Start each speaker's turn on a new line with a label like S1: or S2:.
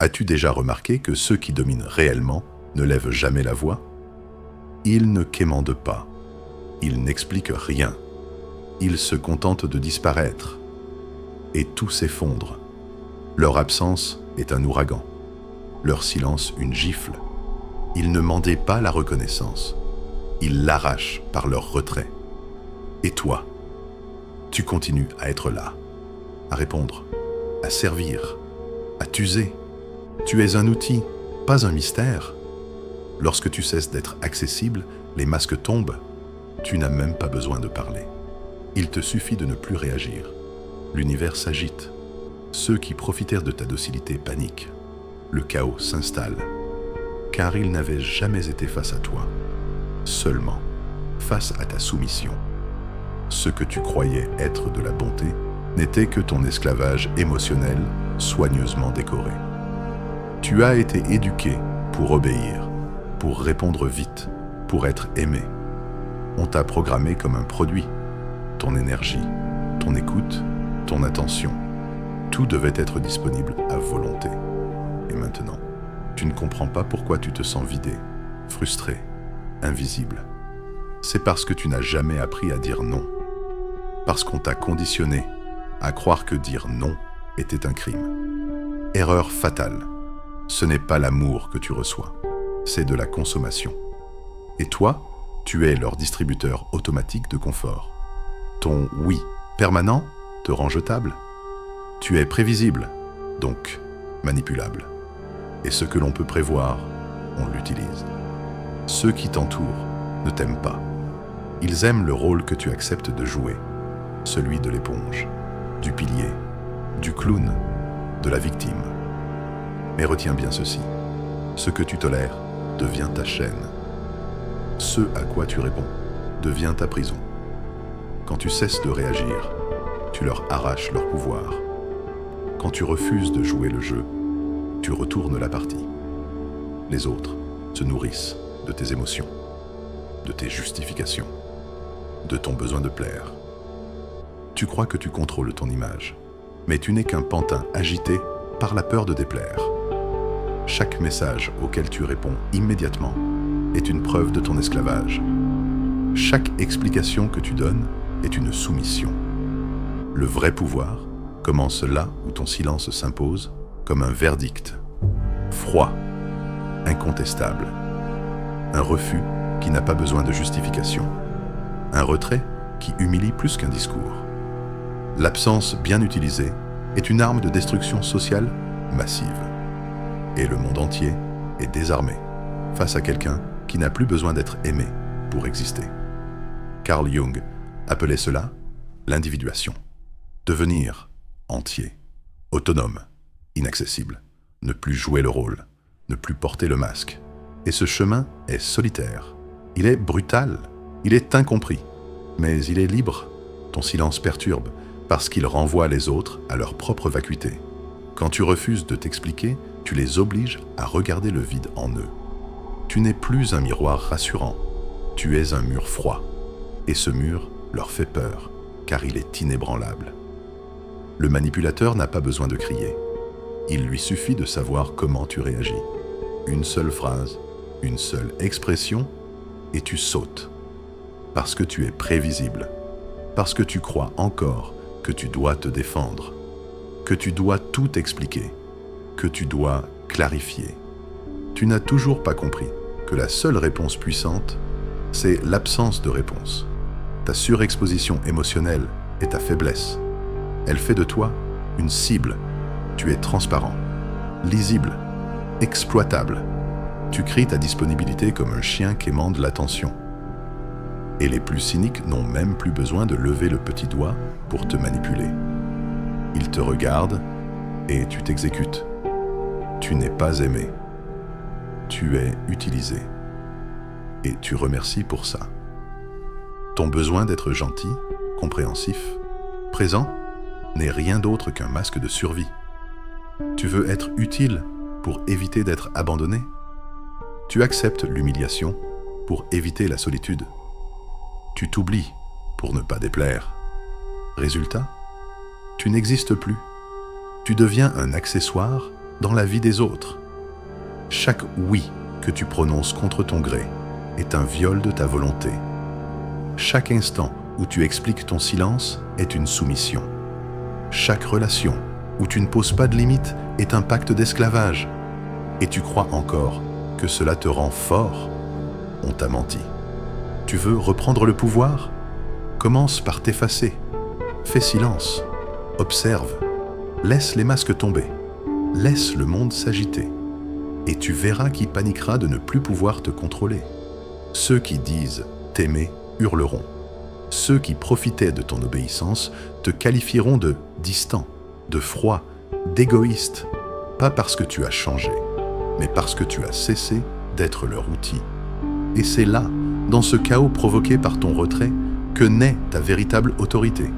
S1: As-tu déjà remarqué que ceux qui dominent réellement ne lèvent jamais la voix? Ils ne quémandent pas. Ils n'expliquent rien. Ils se contentent de disparaître. Et tout s'effondre. Leur absence est un ouragan. Leur silence une gifle. Ils ne mendaient pas la reconnaissance. Ils l'arrachent par leur retrait. Et toi, tu continues à être là, à répondre, à servir, à t'user. Tu es un outil, pas un mystère. Lorsque tu cesses d'être accessible, les masques tombent. Tu n'as même pas besoin de parler. Il te suffit de ne plus réagir. L'univers s'agite. Ceux qui profitèrent de ta docilité paniquent. Le chaos s'installe. Car ils n'avaient jamais été face à toi. Seulement face à ta soumission. Ce que tu croyais être de la bonté n'était que ton esclavage émotionnel soigneusement décoré. Tu as été éduqué pour obéir, pour répondre vite, pour être aimé. On t'a programmé comme un produit. Ton énergie, ton écoute, ton attention. Tout devait être disponible à volonté. Et maintenant, tu ne comprends pas pourquoi tu te sens vidé, frustré, invisible. C'est parce que tu n'as jamais appris à dire non. Parce qu'on t'a conditionné à croire que dire non était un crime. Erreur fatale. Ce n'est pas l'amour que tu reçois, c'est de la consommation. Et toi, tu es leur distributeur automatique de confort. Ton oui permanent te rend jetable. Tu es prévisible, donc manipulable. Et ce que l'on peut prévoir, on l'utilise. Ceux qui t'entourent ne t'aiment pas. Ils aiment le rôle que tu acceptes de jouer, celui de l'éponge, du pilier, du clown, de la victime. Mais retiens bien ceci, ce que tu tolères devient ta chaîne. Ce à quoi tu réponds devient ta prison. Quand tu cesses de réagir, tu leur arraches leur pouvoir. Quand tu refuses de jouer le jeu, tu retournes la partie. Les autres se nourrissent de tes émotions, de tes justifications, de ton besoin de plaire. Tu crois que tu contrôles ton image, mais tu n'es qu'un pantin agité par la peur de déplaire. Chaque message auquel tu réponds immédiatement est une preuve de ton esclavage. Chaque explication que tu donnes est une soumission. Le vrai pouvoir commence là où ton silence s'impose comme un verdict. Froid, incontestable. Un refus qui n'a pas besoin de justification. Un retrait qui humilie plus qu'un discours. L'absence bien utilisée est une arme de destruction sociale massive. Et le monde entier est désarmé face à quelqu'un qui n'a plus besoin d'être aimé pour exister. Carl Jung appelait cela l'individuation. Devenir entier, autonome, inaccessible, ne plus jouer le rôle, ne plus porter le masque. Et ce chemin est solitaire. Il est brutal, il est incompris, mais il est libre. Ton silence perturbe parce qu'il renvoie les autres à leur propre vacuité. Quand tu refuses de t'expliquer, tu les obliges à regarder le vide en eux. Tu n'es plus un miroir rassurant, tu es un mur froid. Et ce mur leur fait peur, car il est inébranlable. Le manipulateur n'a pas besoin de crier. Il lui suffit de savoir comment tu réagis. Une seule phrase, une seule expression, et tu sautes. Parce que tu es prévisible. Parce que tu crois encore que tu dois te défendre. Que tu dois tout expliquer. Que tu dois clarifier. Tu n'as toujours pas compris que la seule réponse puissante, c'est l'absence de réponse. Ta surexposition émotionnelle est ta faiblesse. Elle fait de toi une cible. Tu es transparent, lisible, exploitable. Tu cries ta disponibilité comme un chien quémande l'attention. Et les plus cyniques n'ont même plus besoin de lever le petit doigt pour te manipuler. Ils te regardent et tu t'exécutes. Tu n'es pas aimé. Tu es utilisé. Et tu remercies pour ça. Ton besoin d'être gentil, compréhensif, présent, n'est rien d'autre qu'un masque de survie. Tu veux être utile pour éviter d'être abandonné. Tu acceptes l'humiliation pour éviter la solitude. Tu t'oublies pour ne pas déplaire. Résultat, tu n'existes plus. Tu deviens un accessoire dans la vie des autres. Chaque oui que tu prononces contre ton gré est un viol de ta volonté. Chaque instant où tu expliques ton silence est une soumission. Chaque relation où tu ne poses pas de limites est un pacte d'esclavage. Et tu crois encore que cela te rend fort? On t'a menti. Tu veux reprendre le pouvoir? Commence par t'effacer. Fais silence. Observe. Laisse les masques tomber. Laisse le monde s'agiter. Et tu verras qui paniquera de ne plus pouvoir te contrôler. Ceux qui disent t'aimer hurleront. Ceux qui profitaient de ton obéissance te qualifieront de distant, de froid, d'égoïste, pas parce que tu as changé, mais parce que tu as cessé d'être leur outil. Et c'est là, dans ce chaos provoqué par ton retrait, que naît ta véritable autorité.